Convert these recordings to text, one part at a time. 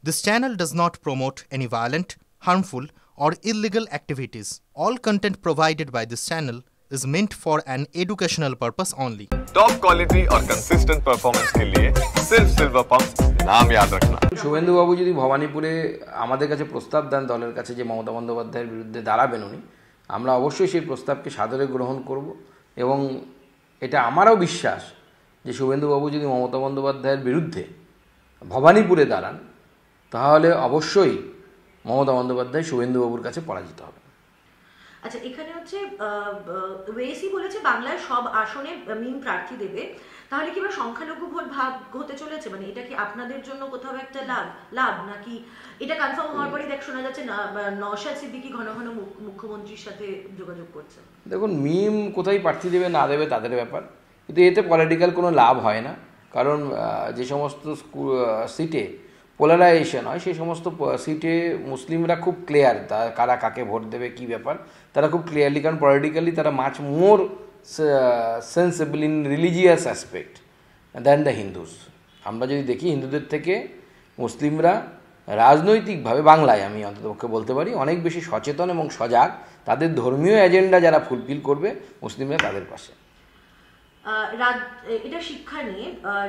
This channel does not promote any violent, harmful, or illegal activities. All content provided by this channel is meant for an educational purpose only. Top quality और consistent performance के लिए सिर्फ silver pump नाम याद रखना। শুভেন্দু বাবু যদি ভবানীপুরে আমাদের কাছে প্রস্তাব দেন দলের কাছে যে মমতা বন্দ্যোপাধ্যায়ের বিরুদ্ধে দাঁড়াবেন উনি, আমরা অবশ্যই সেই প্রস্তাবকে সাদরে গ্রহণ করব এবং এটা আমারও বিশ্বাস যে শুভেন্দু বাবু যদি মমতা বন্দ্যোপাধ্যায়ের বিরুদ্ধে ভবানীপুরে দাঁড়ান তাহলে অবশ্যই মমতা বন্দ্যোপাধ্যায় শুভেন্দু বাবুর কাছে পরাজিত হবে। আচ্ছা, এখানে হচ্ছে ওয়েসি বলেছে বাংলার সব আসনে মিম প্রার্থী দেবে, তাহলে কি বা সংখ্যালঘু ভোট ভাগ হতে চলেছে? মানে এটা কি আপনাদের জন্য কোথাও একটা লাভ নাকি এটা কনফার্ম হওয়ার পরেই শোনা যাচ্ছে না নওশাদ সিদ্দিকী ঘন ঘন মুখ্যমন্ত্রীর সাথে যোগাযোগ করছে? দেখুন, মিম কোথায় প্রার্থী দেবে না দেবে তাদের ব্যাপার, কিন্তু এতে পলিটিক্যাল কোনো লাভ হয় না। কারণ যে সমস্ত সিটে পোলারাইজেশন হয় সেই সমস্ত সিটে মুসলিমরা খুব ক্লিয়ার কারা কাকে ভোট দেবে কী ব্যাপার, তারা খুব ক্লিয়ারলি, কারণ পলিটিক্যালি তারা much more sensible in religious aspect than the Hindus. আমরা যদি দেখি হিন্দুদের থেকে মুসলিমরা রাজনৈতিকভাবে, বাংলায় আমি অন্ততপক্ষে বলতে পারি, অনেক বেশি সচেতন এবং সজাগ। তাদের ধর্মীয় এজেন্ডা যারা ফুলফিল করবে মুসলিমরা তাদের পাশে। এটা শিক্ষা নিয়ে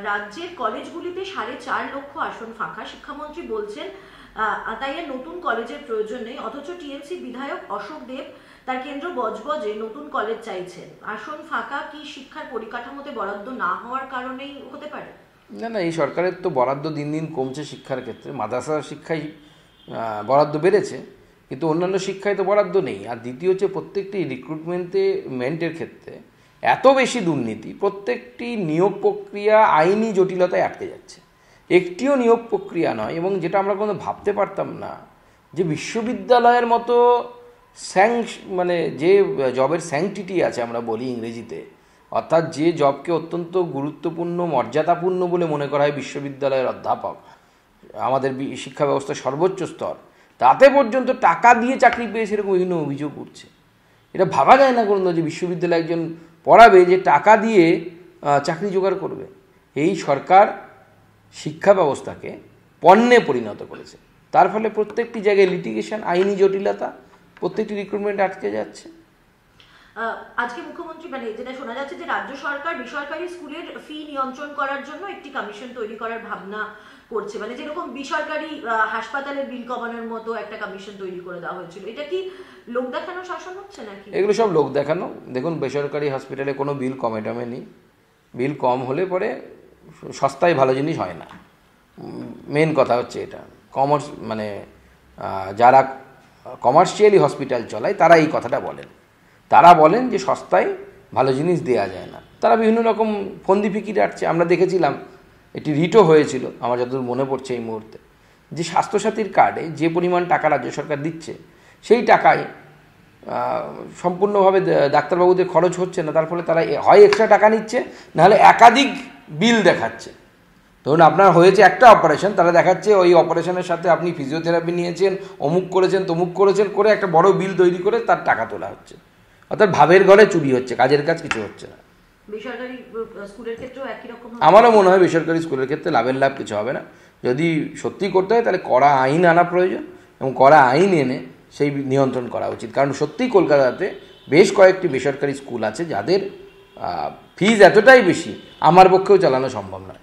রাজ্যের কলেজগুলিতে 4.5 লক্ষ আসন ফাঁকা, শিক্ষামন্ত্রী বলছেন তাই আর নতুন কলেজের প্রয়োজন নেই। অথচ টিএমসি বিধায়ক অশোক দেব তার কেন্দ্র বজবজে নতুন কলেজ চাইছেন। আসন ফাঁকা কি শিক্ষার পরিকাঠামোতে বরাদ্দ না হওয়ার কারণেই হতে পারে? না, এই সরকারের তো বরাদ্দ দিন দিন কমছে শিক্ষার ক্ষেত্রে। মাদ্রাসা শিক্ষায় বরাদ্দ বেড়েছে, কিন্তু অন্যান্য শিক্ষায় তো বরাদ্দ নেই। আর দ্বিতীয় হচ্ছে প্রত্যেকটি রিক্রুটমেন্টের ক্ষেত্রে এত বেশি দুর্নীতি, প্রত্যেকটি নিয়োগ প্রক্রিয়া আইনি জটিলতায় আটকে যাচ্ছে। একটিও নিয়োগ প্রক্রিয়া নয়, এবং যেটা আমরা কোনো ভাবতে পারতাম না যে বিশ্ববিদ্যালয়ের মতো মানে যে জবের স্যাংটিটি আছে আমরা বলি ইংরেজিতে, অর্থাৎ যে জবকে অত্যন্ত গুরুত্বপূর্ণ মর্যাদাপূর্ণ বলে মনে করা হয় বিশ্ববিদ্যালয়ের অধ্যাপক, আমাদের শিক্ষা ব্যবস্থার সর্বোচ্চ স্তর, তাতে পর্যন্ত টাকা দিয়ে চাকরি পেয়েছে এরকম বিভিন্ন অভিযোগ উঠছে। এটা ভাবা যায় না কোনো যে বিশ্ববিদ্যালয়ে একজন পড়াবে যে টাকা দিয়ে চাকরি জোগাড় করবে। এই সরকার শিক্ষা ব্যবস্থাকে পণ্যে পরিণত করেছে, তার ফলে প্রত্যেকটি জায়গায় লিটিগেশন, আইনি জটিলতা, প্রত্যেকটি রিক্রুটমেন্ট আটকে যাচ্ছে। আজকে মুখ্যমন্ত্রী যেটা শোনা যাচ্ছে যে রাজ্য সরকার বেসরকারি স্কুলের ফি নিয়ন্ত্রণ করার জন্য একটি কমিশন তৈরি করার ভাবনা করছে, যেরকম বেসরকারি হাসপাতালের বিল কমানোর মতো একটা কমিশন তৈরি করে দেওয়া হয়েছিল। এটা কি লোক দেখানো শাসন হচ্ছে নাকি? এগুলো সব লোক দেখানো। দেখুন, বেসরকারি হসপিটালে কোনো বিল কমে টমে নেই। বিল কম হলে পরে সস্তায় ভালো জিনিস হয় না। মেন কথা হচ্ছে এটা। যারা কমার্শিয়ালি হসপিটাল চলায় তারা এই কথাটা বলেন। তারা বলেন যে সস্তায় ভালো জিনিস দেওয়া যায় না। তারা বিভিন্ন রকম ফন্দি ফিকির আটছে। আমরা দেখেছিলাম এটি রিটও হয়েছিল, আমার যতদূর মনে পড়ছে এই মুহূর্তে, যে স্বাস্থ্যসাথীর কার্ডে যে পরিমাণ টাকা রাজ্য সরকার দিচ্ছে সেই টাকায় সম্পূর্ণভাবে ডাক্তারবাবুদের খরচ হচ্ছে না। তার ফলে তারা হয় এক্সট্রা টাকা নিচ্ছে, নাহলে একাধিক বিল দেখাচ্ছে। ধরুন আপনার হয়েছে একটা অপারেশন, তারা দেখাচ্ছে ওই অপারেশনের সাথে আপনি ফিজিওথেরাপি নিয়েছেন, অমুক করেছেন, তমুক করেছেন, করে একটা বড় বিল তৈরি করে তার টাকা তোলা হচ্ছে। অর্থাৎ ভাবের ঘরে চুরি হচ্ছে, কাজের কাজ কিছু হচ্ছে না। বেসরকারি স্কুলের ক্ষেত্রেও একই রকম। আমারও মনে হয় বেসরকারি স্কুলের ক্ষেত্রে লাভ কিছু হবে না। যদি সত্যি করতে হয় তাহলে কড়া আইন আনা প্রয়োজন, এবং কড়া আইন এনে সেই নিয়ন্ত্রণ করা উচিত। কারণ সত্যিই কলকাতাতে বেশ কয়েকটি বেসরকারি স্কুল আছে যাদের ফিজ এতটাই বেশি আমার পক্ষেও চালানো সম্ভব নয়।